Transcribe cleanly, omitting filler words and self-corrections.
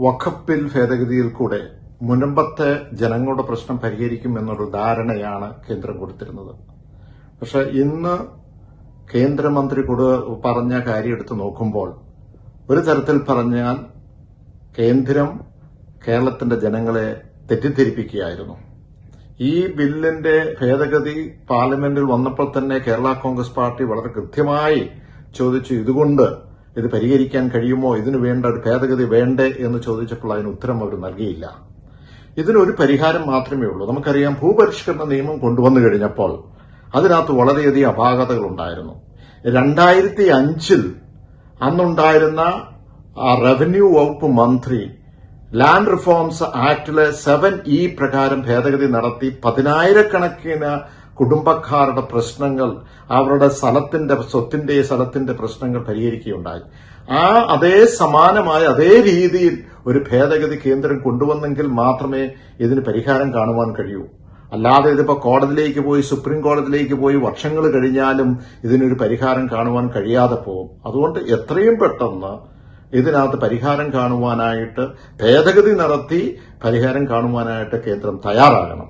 വഖഫ് bill ഭേദഗതിയിൽ കൂടെ മുൻപത്തെ ജനങ്ങളുടെ പ്രശ്നം പരിഹരിക്കും എന്നൊരു ധാരണയാണ് കേന്ദ്രം കൊടുത്തിരുന്നത്. പക്ഷെ ഇന്ന് കേന്ദ്രമന്ത്രി പറഞ്ഞ കാര്യം എടുത്തു നോക്കുമ്പോൾ ഒരു തരത്തിൽ പറഞ്ഞാൽ കേന്ദ്രം കേരളത്തിന്റെ ജനങ്ങളെ തെറ്റിദ്ധരിപ്പിക്കുകയായിരുന്നു. ഈ ബില്ലിന്റെ ഭേദഗതി പാർലമെന്റിൽ വന്നപ്പോൾ തന്നെ കേരള കോൺഗ്രസ് പാർട്ടി വളരെ കൃത്യമായി ചോദിച്ചു, ഇതുകൊണ്ട് ഇത് പരിഹരിക്കാൻ കഴിയുമോ, ഇതിനു വേണ്ട ഒരു ഭേദഗതി വേണ്ടേ എന്ന് ചോദിച്ചപ്പോൾ അതിന് ഉത്തരം അവർ നൽകിയില്ല. ഇതിനൊരു പരിഹാരം മാത്രമേ ഉള്ളൂ. നമുക്കറിയാം, ഭൂപരിഷ്കരണ നിയമം കൊണ്ടുവന്നു കഴിഞ്ഞപ്പോൾ അതിനകത്ത് വളരെയധികം അപാകതകൾ ഉണ്ടായിരുന്നു. 2005 അന്നുണ്ടായിരുന്ന റവന്യൂ വകുപ്പ് മന്ത്രി ലാൻഡ് റിഫോംസ് ആക്ടിലെ 7E പ്രകാരം ഭേദഗതി നടത്തി 10,000-കണക്കിന് കുടുംബക്കാരുടെ പ്രശ്നങ്ങൾ, അവരുടെ സ്വത്തിന്റെ പ്രശ്നങ്ങൾ പരിഹരിക്കുകയുണ്ടായി. അതേ സമാനമായ അതേ രീതിയിൽ ഒരു ഭേദഗതി കേന്ദ്രം കൊണ്ടുവന്നെങ്കിൽ മാത്രമേ ഇതിന് പരിഹാരം കാണുവാൻ കഴിയൂ. അല്ലാതെ ഇതിപ്പോ കോടതിയിലേക്ക് പോയി, സുപ്രീം കോടതിയിലേക്ക് പോയി വർഷങ്ങൾ കഴിഞ്ഞാലും ഇതിനൊരു പരിഹാരം കാണുവാൻ കഴിയാതെ പോകും. അതുകൊണ്ട് എത്രയും പെട്ടെന്ന് ഇതിനകത്ത് പരിഹാരം കാണുവാനായിട്ട്, ഭേദഗതി നടത്തി പരിഹാരം കാണുവാനായിട്ട് കേന്ദ്രം തയ്യാറാകണം.